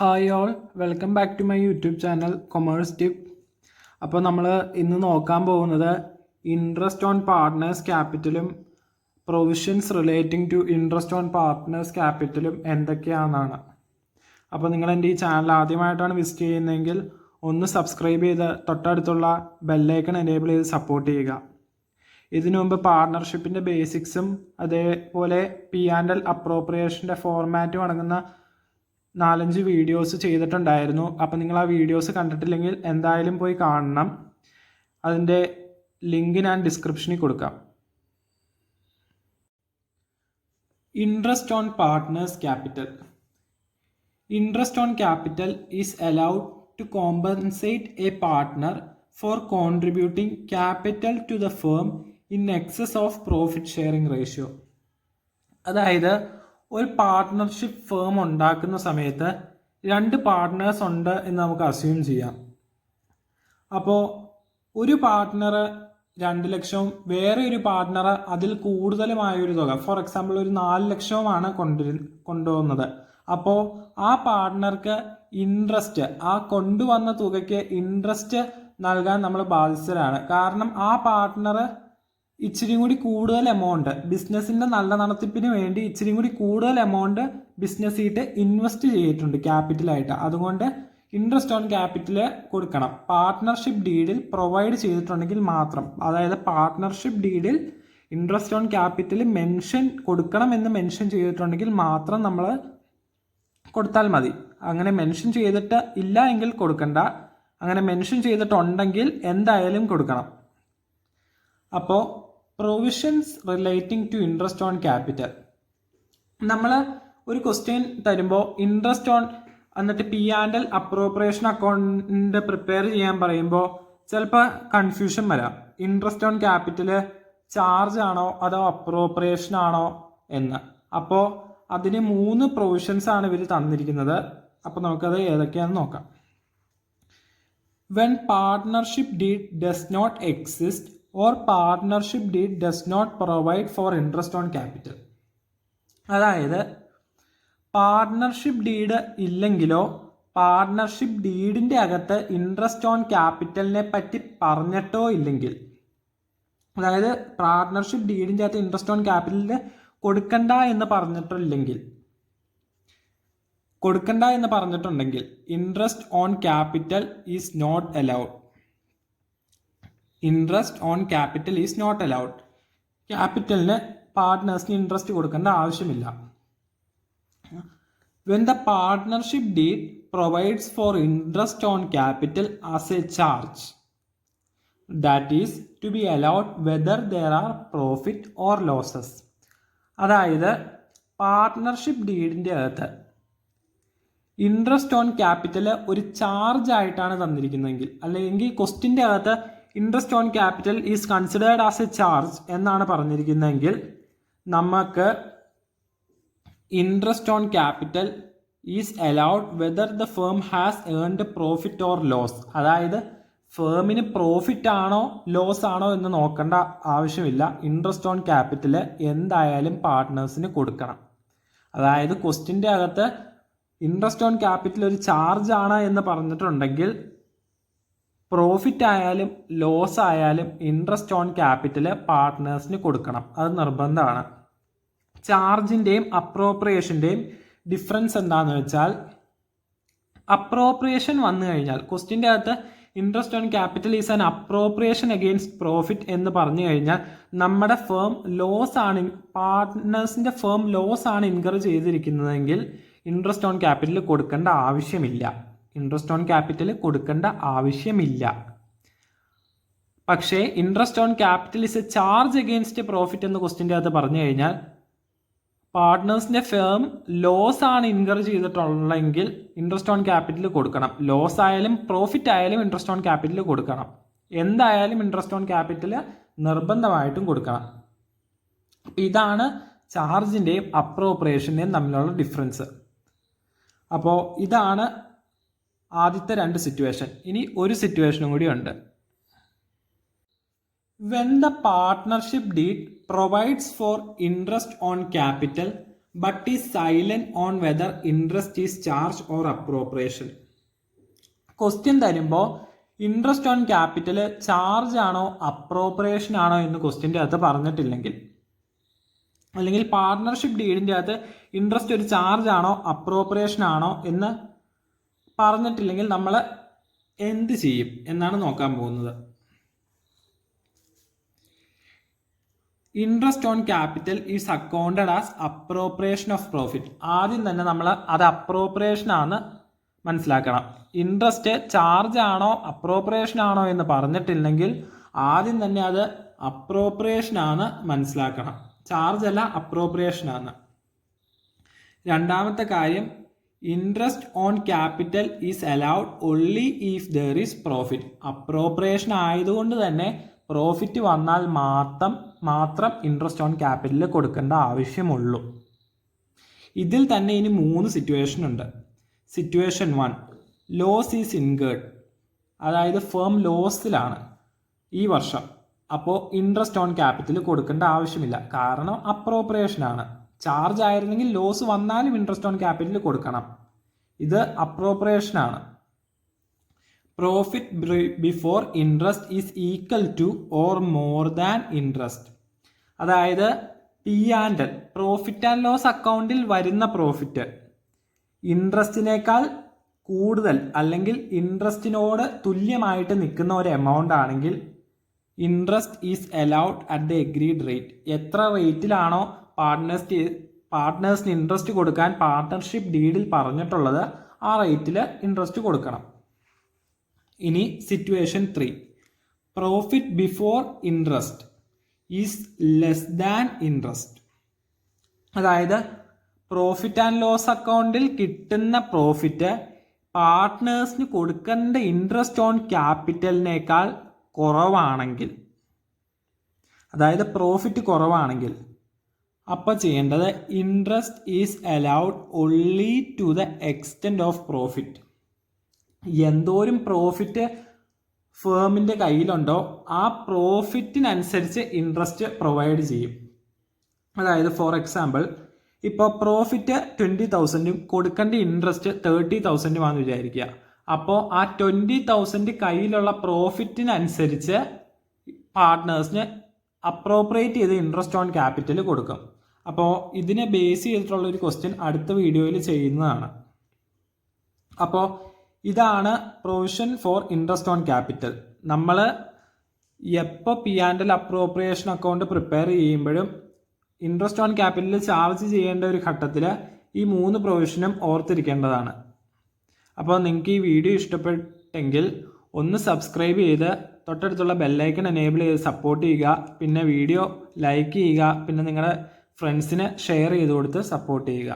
Hi all, welcome back to my YouTube channel commerce tip. അപ്പോൾ നമ്മൾ ഇന്ന് നോക്കാൻ പോകുന്നത് ഇൻട്രസ്റ്റ് ഓൺ പാർട്ട്നേഴ്സ് ക്യാപിറ്റലും provisions relating to interest on partners ക്യാപിറ്റലും എന്തൊക്കെയാണെന്നാണ്. അപ്പോൾ നിങ്ങൾ എൻ്റെ ഈ ചാനൽ ആദ്യമായിട്ടാണ് വിസിറ്റ് ചെയ്യുന്നതെങ്കിൽ ഒന്ന് സബ്സ്ക്രൈബ് ചെയ്ത് തൊട്ടടുത്തുള്ള ബെല്ലൈക്കൺ എനേബിൾ ചെയ്ത് സപ്പോർട്ട് ചെയ്യുക. ഇതിനു മുമ്പ് പാർട്ട്ണർഷിപ്പിൻ്റെ ബേസിക്സും അതേപോലെ P&L അപ്രോപ്രിയേഷൻ്റെ ഫോർമാറ്റും അടങ്ങുന്ന 4-5 വീഡിയോസ് ചെയ്തിട്ടുണ്ടായിരുന്നു. അപ്പം നിങ്ങൾ ആ വീഡിയോസ് കണ്ടിട്ടില്ലെങ്കിൽ എന്തായാലും പോയി കാണണം. അതിൻ്റെ ലിങ്ക് ഞാൻ ഡിസ്ക്രിപ്ഷനിൽ കൊടുക്കാം. Interest on partners capital. Interest on capital is allowed to compensate a partner for contributing capital to the firm in excess of profit sharing ratio. അതായത് ഒരു പാർട്ട്ണർഷിപ്പ് ഫേം ഉണ്ടാക്കുന്ന സമയത്ത് 2 പാർട്ട്നേഴ്സ് ഉണ്ട് എന്ന് നമുക്ക് അസ്യൂം ചെയ്യാം. അപ്പോൾ ഒരു പാർട്ട്ണർ 2 ലക്ഷവും വേറെ ഒരു പാർട്ട്ണർ അതിൽ കൂടുതലുമായൊരു തുക, ഫോർ എക്സാമ്പിൾ ഒരു 4 ലക്ഷവുമാണ് കൊണ്ടുപോകുന്നത്. അപ്പോൾ ആ പാർട്ട്ണർക്ക് ഇൻട്രസ്റ്റ്, ആ കൊണ്ടുവന്ന തുകയ്ക്ക് ഇൻട്രസ്റ്റ് നൽകാൻ നമ്മൾ ബാധ്യസ്ഥരാണ്. കാരണം ആ പാർട്ട്ണർ ഇച്ചിരി കൂടി കൂടുതൽ എമൗണ്ട് ബിസിനസ്സിൻ്റെ നല്ല നടത്തിപ്പിന് വേണ്ടി ഇച്ചിരി കൂടി കൂടുതൽ എമൗണ്ട് ബിസിനസ്സിട്ട് ഇൻവെസ്റ്റ് ചെയ്തിട്ടുണ്ട് ക്യാപിറ്റലായിട്ട്. അതുകൊണ്ട് ഇൻട്രസ്റ്റ് ഓൺ ക്യാപിറ്റൽ കൊടുക്കണം. പാർട്ട്ണർഷിപ്പ് ഡീഡിൽ പ്രൊവൈഡ് ചെയ്തിട്ടുണ്ടെങ്കിൽ മാത്രം, അതായത് പാർട്ട്ണർഷിപ്പ് ഡീഡിൽ ഇൻട്രസ്റ്റ് ഓൺ ക്യാപിറ്റൽ കൊടുക്കണമെന്ന് മെൻഷൻ ചെയ്തിട്ടുണ്ടെങ്കിൽ മാത്രം നമ്മൾ കൊടുത്താൽ മതി. അങ്ങനെ മെൻഷൻ ചെയ്തിട്ട് ഇല്ല എങ്കിൽ കൊടുക്കണ്ട. അങ്ങനെ മെൻഷൻ ചെയ്തിട്ടുണ്ടെങ്കിൽ എന്തായാലും കൊടുക്കണം. അപ്പോൾ provisions relating to interest on capital, നമ്മൾ ഒരു ക്വസ്റ്റ്യൻ തരുമ്പോൾ ഇൻട്രസ്റ്റ് ഓൺ എന്നിട്ട് P&L അപ്രോപ്രിയേഷൻ അക്കൗണ്ട് പ്രിപ്പയർ ചെയ്യാൻ പറയുമ്പോൾ ചിലപ്പോൾ കൺഫ്യൂഷൻ വരാം. ഇൻട്രസ്റ്റ് ഓൺ ക്യാപിറ്റൽ ചാർജ് ആണോ അതോ അപ്രോപ്രിയേഷൻ ആണോ എന്ന്. അപ്പോൾ അതിന് 3 പ്രൊവിഷൻസ് ആണ് ഇവർ തന്നിരിക്കുന്നത്. അപ്പോൾ നമുക്കത് ഏതൊക്കെയാണെന്ന് നോക്കാം. When partnership deed does not exist or partnership deed does not provide for interest on capital. അതായത് പാർട്ട്ണർഷിപ്പ് ഡീഡ് ഇല്ലെങ്കിലോ പാർട്ട്ണർഷിപ്പ് ഡീഡിൻ്റെ അകത്ത് ഇൻട്രസ്റ്റ് ഓൺ ക്യാപിറ്റലിനെ പറ്റി പറഞ്ഞിട്ടോ ഇല്ലെങ്കിൽ, അതായത് പാർട്ട്ണർഷിപ്പ് ഡീഡിൻ്റെ അകത്ത് ഇൻട്രസ്റ്റ് ഓൺ ക്യാപിറ്റലിൽ കൊടുക്കണ്ട എന്ന് പറഞ്ഞിട്ടുണ്ടെങ്കിൽ interest on capital is not allowed. Interest on capital is not allowed. ക്യാപിറ്റലിന് പാർട്ട്നേഴ്സിന് ഇൻട്രസ്റ്റ് കൊടുക്കേണ്ട ആവശ്യമില്ല. When the partnership deed provides for interest on capital as a charge that is to be allowed whether there are profit or losses. അതായത് partnership ഡീഡിൻ്റെ അകത്ത് interest on capital ഒരു charge ആയിട്ടാണ് തന്നിരിക്കുന്നതെങ്കിൽ, അല്ലെങ്കിൽ ക്വസ്റ്റിൻ്റെ അകത്ത് interest on capital is considered as a charge എന്നാണ് പറഞ്ഞിരിക്കുന്നതെങ്കിൽ നമുക്ക് interest on capital is allowed whether the firm has earned profit or loss. അതായത് ഫേമിന് പ്രോഫിറ്റ് ആണോ ലോസ് ആണോ എന്ന് നോക്കേണ്ട ആവശ്യമില്ല. ഇൻട്രസ്റ്റ് ഓൺ ക്യാപിറ്റൽ എന്തായാലും പാർട്ട്നേഴ്സിന് കൊടുക്കണം. അതായത് ക്വസ്റ്റിൻ്റെ അകത്ത് ഇൻട്രസ്റ്റ് ഓൺ ക്യാപിറ്റൽ ഒരു ചാർജ് ആണ് എന്ന് പറഞ്ഞിട്ടുണ്ടെങ്കിൽ പ്രോഫിറ്റ് ആയാലും ലോസ് ആയാലും ഇൻട്രസ്റ്റ് ഓൺ ക്യാപിറ്റൽ പാർട്ട്നേഴ്സിന് കൊടുക്കണം. അത് നിർബന്ധമാണ്. ചാർജിൻ്റെയും അപ്രോപ്രിയേഷൻ്റെയും ഡിഫറൻസ് എന്താണെന്ന് വെച്ചാൽ, അപ്രോപ്രിയേഷൻ വന്നു കഴിഞ്ഞാൽ ക്വസ്റ്റിൻ്റെ അകത്ത് interest on capital is an appropriation against profit എന്ന് പറഞ്ഞു കഴിഞ്ഞാൽ നമ്മുടെ ഫേം ലോസ് ആണ്, പാർട്ട്നേഴ്സിൻ്റെ ഫേം ലോസ് ആണ് ഇൻകർ ചെയ്തിരിക്കുന്നതെങ്കിൽ ഇൻട്രസ്റ്റ് ഓൺ ക്യാപിറ്റൽ കൊടുക്കേണ്ട ആവശ്യമില്ല. പക്ഷേ interest on capital is A charge against profit എന്ന് ക്വസ്റ്റിൻ്റെ അകത്ത് പറഞ്ഞു കഴിഞ്ഞാൽ പാർട്ട്നേഴ്സിൻ്റെ ഫേം ലോസ് ആണ് ഇൻകർ ചെയ്തിട്ടുള്ളെങ്കിൽ ഇൻട്രസ്റ്റ് ഓൺ ക്യാപിറ്റൽ കൊടുക്കണം. ലോസ് ആയാലും പ്രോഫിറ്റ് ആയാലും ഇൻട്രസ്റ്റ് ഓൺ ക്യാപിറ്റൽ കൊടുക്കണം. എന്തായാലും ഇൻട്രസ്റ്റ് ഓൺ ക്യാപിറ്റൽ നിർബന്ധമായിട്ടും കൊടുക്കണം. ഇതാണ് ചാർജിൻ്റെയും അപ്രോപ്രിയേഷൻ്റെയും തമ്മിലുള്ള ഡിഫറൻസ്. അപ്പോൾ ഇതാണ് ആദ്യത്തെ 2 സിറ്റുവേഷൻ. ഇനി ഒരു സിറ്റുവേഷനും കൂടി ഉണ്ട്. When the partnership deed provides for interest on capital but is silent on whether interest is charge or appropriation. Question തരുമ്പോൾ ഇൻട്രസ്റ്റ് ഓൺ ക്യാപിറ്റൽ ചാർജ് ആണോ അപ്രോപ്രിയേഷൻ ആണോ എന്ന് ക്വസ്റ്റ്യൻ്റെ അകത്ത് പറഞ്ഞിട്ടില്ലെങ്കിൽ, അല്ലെങ്കിൽ പാർട്ണർഷിപ്പ് ഡീഡിൻ്റെ അകത്ത് ഇൻട്രസ്റ്റ് ഒരു ചാർജ് ആണോ അപ്രോപ്രിയേഷൻ ആണോ എന്ന് പറഞ്ഞിട്ടില്ലെങ്കിൽ നമ്മൾ എന്ത് ചെയ്യും എന്നാണ് നോക്കാൻ പോകുന്നത്. Interest on capital is accounted as appropriation of profit. ആദ്യം തന്നെ നമ്മൾ അത് അപ്രോപ്രിയേഷൻ ആണ് മനസ്സിലാക്കണം. ഇൻട്രസ്റ്റ് ചാർജ് ആണോ അപ്രോപ്രിയേഷൻ ആണോ എന്ന് പറഞ്ഞിട്ടില്ലെങ്കിൽ ആദ്യം തന്നെ അത് അപ്രോപ്രിയേഷൻ ആണ് മനസ്സിലാക്കണം. ചാർജ് അല്ല, അപ്രോപ്രിയേഷൻ ആണ്. രണ്ടാമത്തെ കാര്യം, interest on capital is allowed only if there is profit. Appropriation ആയതുകൊണ്ട് തന്നെ പ്രോഫിറ്റ് വന്നാൽ മാത്രം ഇൻട്രസ്റ്റ് ഓൺ ക്യാപിറ്റൽ കൊടുക്കേണ്ട ആവശ്യമുള്ളൂ. ഇതിൽ തന്നെ ഇനി 3 സിറ്റുവേഷൻ ഉണ്ട്. സിറ്റുവേഷൻ 1, ലോസ് ഈസ് ഇൻകേർഡ്, അതായത് ഫേം ലോസിലാണ് ഈ വർഷം. അപ്പോൾ ഇൻട്രസ്റ്റ് ഓൺ ക്യാപിറ്റൽ കൊടുക്കേണ്ട ആവശ്യമില്ല, കാരണം അപ്രോപ്രിയേഷൻ ആണ്. ചാർജ് ആയിരുന്നെങ്കിൽ ലോസ് വന്നാലും ഇൻട്രസ്റ്റ് ഓൺ ക്യാപിറ്റൽ കൊടുക്കണം. ഇത് അപ്രോപ്രിയേഷൻ ആണ്. Profit before interest is equal two or more than interest. അതായത് P&L, പ്രോഫിറ്റ് ആൻഡ് ലോസ് അക്കൗണ്ടിൽ വരുന്ന പ്രോഫിറ്റ് ഇൻട്രസ്റ്റിനേക്കാൾ കൂടുതൽ അല്ലെങ്കിൽ ഇൻട്രസ്റ്റിനോട് തുല്യമായിട്ട് നിൽക്കുന്ന ഒരു എമൗണ്ട് ആണെങ്കിൽ interest is allowed at the agreed rate. എത്ര റേറ്റിലാണോ പാർട്ട്നേഴ്സിന് ഇൻട്രസ്റ്റ് കൊടുക്കാൻ പാർട്ട്ണർഷിപ്പ് ഡീഡിൽ പറഞ്ഞിട്ടുള്ളത് ആ റേറ്റിൽ ഇൻട്രസ്റ്റ് കൊടുക്കണം. ഇനി situation 3, profit before interest is less than interest. അതായത് പ്രോഫിറ്റ് ആൻഡ് ലോസ് അക്കൗണ്ടിൽ കിട്ടുന്ന പ്രോഫിറ്റ് പാർട്ട്നേഴ്സിന് കൊടുക്കേണ്ട ഇൻട്രസ്റ്റ് ഓൺ ക്യാപിറ്റലിനേക്കാൾ കുറവാണെങ്കിൽ, അതായത് പ്രോഫിറ്റ് കുറവാണെങ്കിൽ, അപ്പോൾ ചെയ്യേണ്ടത് interest is allowed only to the extent of profit. എന്തോരം പ്രോഫിറ്റ് ഫേമിൻ്റെ കയ്യിലുണ്ടോ ആ പ്രോഫിറ്റിനനുസരിച്ച് ഇൻട്രസ്റ്റ് പ്രൊവൈഡ് ചെയ്യും. അതായത് ഫോർ എക്സാമ്പിൾ, ഇപ്പോൾ പ്രോഫിറ്റ് 20,000 കൊടുക്കേണ്ട ഇൻട്രസ്റ്റ് 30,000 ആണെന്ന് വിചാരിക്കുക. അപ്പോൾ ആ 20,000 കയ്യിലുള്ള പ്രോഫിറ്റിനനുസരിച്ച് പാർട്ട്നേഴ്സിന് അപ്രോപ്രിയേറ്റ് ചെയ്ത് ഇൻട്രസ്റ്റ് ഓൺ ക്യാപിറ്റൽ കൊടുക്കും. അപ്പോൾ ഇതിനെ ബേസ് ചെയ്തിട്ടുള്ള ഒരു ക്വസ്റ്റ്യൻ അടുത്ത വീഡിയോയിൽ ചെയ്യുന്നതാണ്. അപ്പോൾ ഇതാണ് provision for interest on capital. നമ്മൾ എപ്പോൾ P&L അപ്രോപ്രിയേഷൻ അക്കൗണ്ട് പ്രിപ്പയർ ചെയ്യുമ്പോഴും ഇൻട്രസ്റ്റ് ഓൺ ക്യാപിറ്റൽ ചാർജ് ചെയ്യേണ്ട ഒരു ഘട്ടത്തിൽ ഈ 3 പ്രൊവിഷനും ഓർത്തിരിക്കേണ്ടതാണ്. അപ്പോൾ നിങ്ങൾക്ക് ഈ വീഡിയോ ഇഷ്ടപ്പെട്ടെങ്കിൽ ഒന്ന് സബ്സ്ക്രൈബ് ചെയ്ത് തൊട്ടടുത്തുള്ള ബെല്ലൈക്കൺ എനേബിൾ ചെയ്ത് സപ്പോർട്ട് ചെയ്യുക. പിന്നെ വീഡിയോ ലൈക്ക് ചെയ്യുക. പിന്നെ നിങ്ങളുടെ ഫ്രണ്ട്സിന് ഷെയർ ചെയ്ത് കൊടുത്ത് സപ്പോർട്ട് ചെയ്യുക.